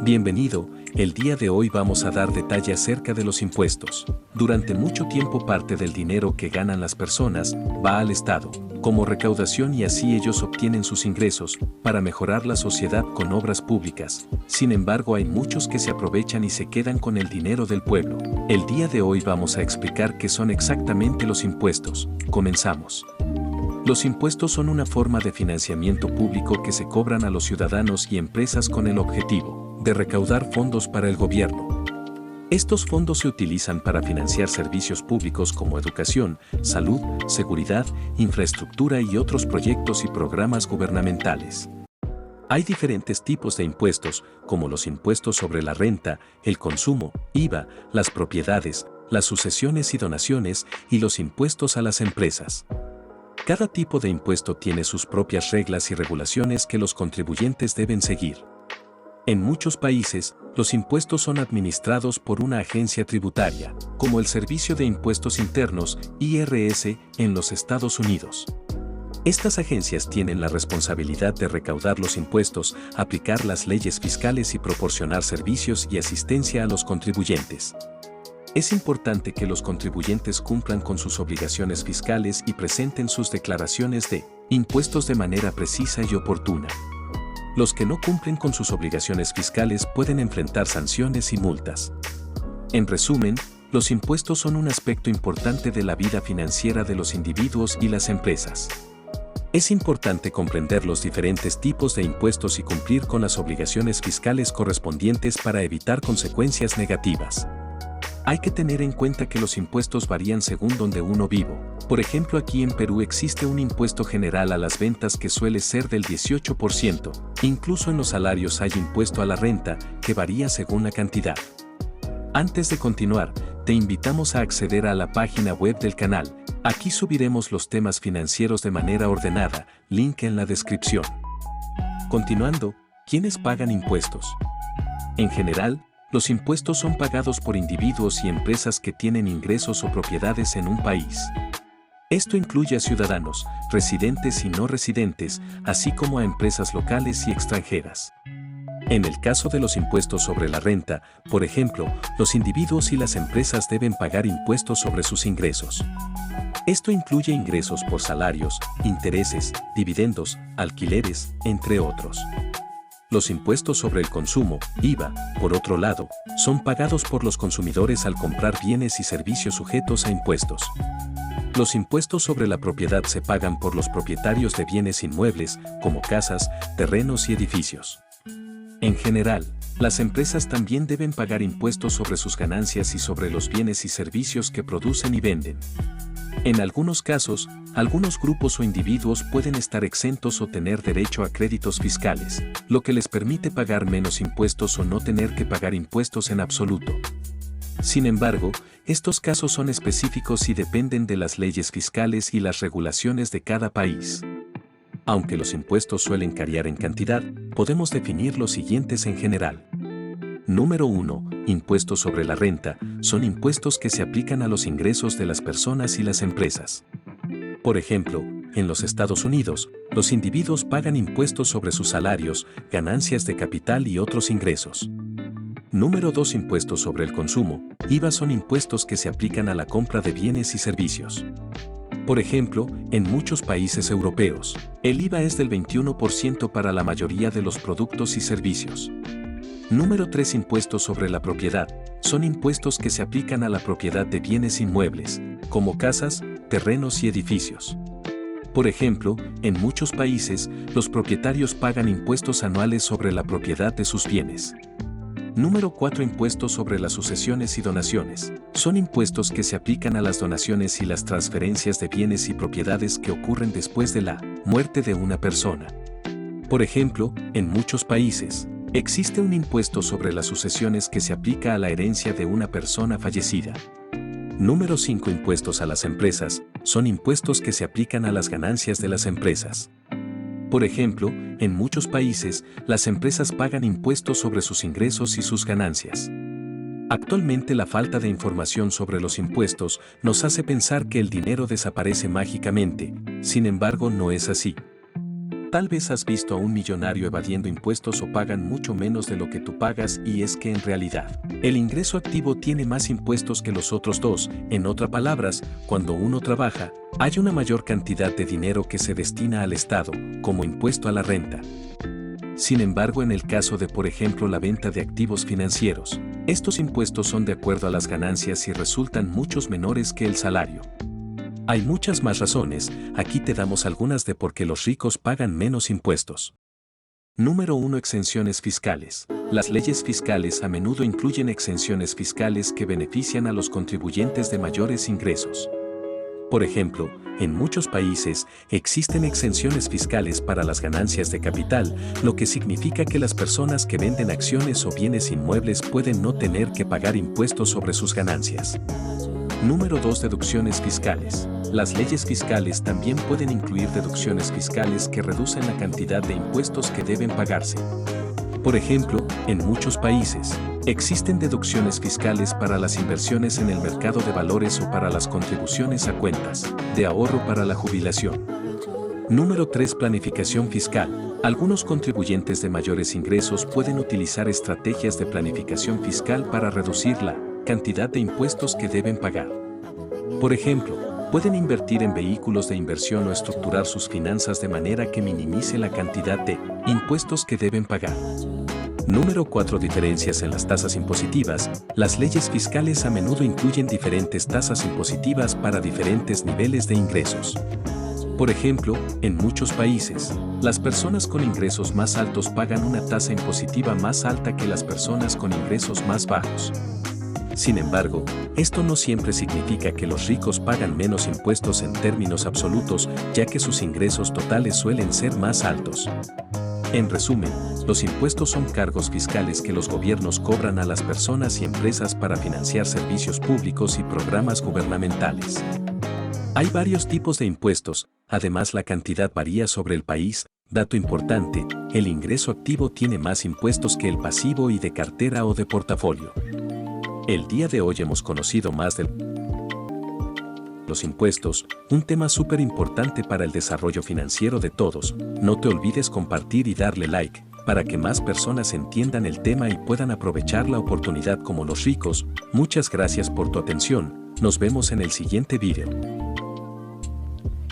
Bienvenido, el día de hoy vamos a dar detalle acerca de los impuestos. Durante mucho tiempo parte del dinero que ganan las personas va al Estado, como recaudación y así ellos obtienen sus ingresos para mejorar la sociedad con obras públicas. Sin embargo, hay muchos que se aprovechan y se quedan con el dinero del pueblo. El día de hoy vamos a explicar qué son exactamente los impuestos. Comenzamos. Los impuestos son una forma de financiamiento público que se cobran a los ciudadanos y empresas con el objetivo de recaudar fondos para el gobierno. Estos fondos se utilizan para financiar servicios públicos como educación, salud, seguridad, infraestructura y otros proyectos y programas gubernamentales. Hay diferentes tipos de impuestos, como los impuestos sobre la renta, el consumo, IVA, las propiedades, las sucesiones y donaciones, y los impuestos a las empresas. Cada tipo de impuesto tiene sus propias reglas y regulaciones que los contribuyentes deben seguir. En muchos países, los impuestos son administrados por una agencia tributaria, como el Servicio de Impuestos Internos, IRS, en los Estados Unidos. Estas agencias tienen la responsabilidad de recaudar los impuestos, aplicar las leyes fiscales y proporcionar servicios y asistencia a los contribuyentes. Es importante que los contribuyentes cumplan con sus obligaciones fiscales y presenten sus declaraciones de impuestos de manera precisa y oportuna. Los que no cumplen con sus obligaciones fiscales pueden enfrentar sanciones y multas. En resumen, los impuestos son un aspecto importante de la vida financiera de los individuos y las empresas. Es importante comprender los diferentes tipos de impuestos y cumplir con las obligaciones fiscales correspondientes para evitar consecuencias negativas. Hay que tener en cuenta que los impuestos varían según donde uno vive. Por ejemplo, aquí en Perú existe un impuesto general a las ventas que suele ser del 18%. Incluso en los salarios hay impuesto a la renta, que varía según la cantidad. Antes de continuar, te invitamos a acceder a la página web del canal. Aquí subiremos los temas financieros de manera ordenada, link en la descripción. Continuando, ¿quiénes pagan impuestos? En general, los impuestos son pagados por individuos y empresas que tienen ingresos o propiedades en un país. Esto incluye a ciudadanos, residentes y no residentes, así como a empresas locales y extranjeras. En el caso de los impuestos sobre la renta, por ejemplo, los individuos y las empresas deben pagar impuestos sobre sus ingresos. Esto incluye ingresos por salarios, intereses, dividendos, alquileres, entre otros. Los impuestos sobre el consumo, IVA, por otro lado, son pagados por los consumidores al comprar bienes y servicios sujetos a impuestos. Los impuestos sobre la propiedad se pagan por los propietarios de bienes inmuebles, como casas, terrenos y edificios. En general, las empresas también deben pagar impuestos sobre sus ganancias y sobre los bienes y servicios que producen y venden. En algunos casos, algunos grupos o individuos pueden estar exentos o tener derecho a créditos fiscales, lo que les permite pagar menos impuestos o no tener que pagar impuestos en absoluto. Sin embargo, estos casos son específicos y dependen de las leyes fiscales y las regulaciones de cada país. Aunque los impuestos suelen variar en cantidad, podemos definir los siguientes en general. Número 1. Impuestos sobre la renta, son impuestos que se aplican a los ingresos de las personas y las empresas. Por ejemplo, en los Estados Unidos, los individuos pagan impuestos sobre sus salarios, ganancias de capital y otros ingresos. Número 2. Impuestos sobre el consumo, IVA son impuestos que se aplican a la compra de bienes y servicios. Por ejemplo, en muchos países europeos, el IVA es del 21% para la mayoría de los productos y servicios. Número 3. Impuestos sobre la propiedad, son impuestos que se aplican a la propiedad de bienes inmuebles, como casas, terrenos y edificios. Por ejemplo, en muchos países, los propietarios pagan impuestos anuales sobre la propiedad de sus bienes. Número 4. Impuestos sobre las sucesiones y donaciones. Son impuestos que se aplican a las donaciones y las transferencias de bienes y propiedades que ocurren después de la muerte de una persona. Por ejemplo, en muchos países, existe un impuesto sobre las sucesiones que se aplica a la herencia de una persona fallecida. Número 5. Impuestos a las empresas. Son impuestos que se aplican a las ganancias de las empresas. Por ejemplo, en muchos países, las empresas pagan impuestos sobre sus ingresos y sus ganancias. Actualmente la falta de información sobre los impuestos nos hace pensar que el dinero desaparece mágicamente, sin embargo no es así. Tal vez has visto a un millonario evadiendo impuestos o pagan mucho menos de lo que tú pagas y es que en realidad, el ingreso activo tiene más impuestos que los otros dos. En otras palabras, cuando uno trabaja, hay una mayor cantidad de dinero que se destina al Estado, como impuesto a la renta. Sin embargo, en el caso de, por ejemplo, la venta de activos financieros, estos impuestos son de acuerdo a las ganancias y resultan muchos menores que el salario. Hay muchas más razones, aquí te damos algunas de por qué los ricos pagan menos impuestos. Número 1. Exenciones fiscales. Las leyes fiscales a menudo incluyen exenciones fiscales que benefician a los contribuyentes de mayores ingresos. Por ejemplo, en muchos países existen exenciones fiscales para las ganancias de capital, lo que significa que las personas que venden acciones o bienes inmuebles pueden no tener que pagar impuestos sobre sus ganancias. Número 2. Deducciones fiscales. Las leyes fiscales también pueden incluir deducciones fiscales que reducen la cantidad de impuestos que deben pagarse. Por ejemplo, en muchos países, existen deducciones fiscales para las inversiones en el mercado de valores o para las contribuciones a cuentas de ahorro para la jubilación. Número 3. Planificación fiscal. Algunos contribuyentes de mayores ingresos pueden utilizar estrategias de planificación fiscal para reducir la cantidad de impuestos que deben pagar. Por ejemplo, pueden invertir en vehículos de inversión o estructurar sus finanzas de manera que minimice la cantidad de impuestos que deben pagar. Número 4. Diferencias en las tasas impositivas. Las leyes fiscales a menudo incluyen diferentes tasas impositivas para diferentes niveles de ingresos. Por ejemplo, en muchos países, las personas con ingresos más altos pagan una tasa impositiva más alta que las personas con ingresos más bajos. Sin embargo, esto no siempre significa que los ricos pagan menos impuestos en términos absolutos, ya que sus ingresos totales suelen ser más altos. En resumen, los impuestos son cargos fiscales que los gobiernos cobran a las personas y empresas para financiar servicios públicos y programas gubernamentales. Hay varios tipos de impuestos, además la cantidad varía sobre el país. Dato importante, el ingreso activo tiene más impuestos que el pasivo y de cartera o de portafolio. El día de hoy hemos conocido más de los impuestos, un tema súper importante para el desarrollo financiero de todos. No te olvides compartir y darle like, para que más personas entiendan el tema y puedan aprovechar la oportunidad como los ricos. Muchas gracias por tu atención, nos vemos en el siguiente video.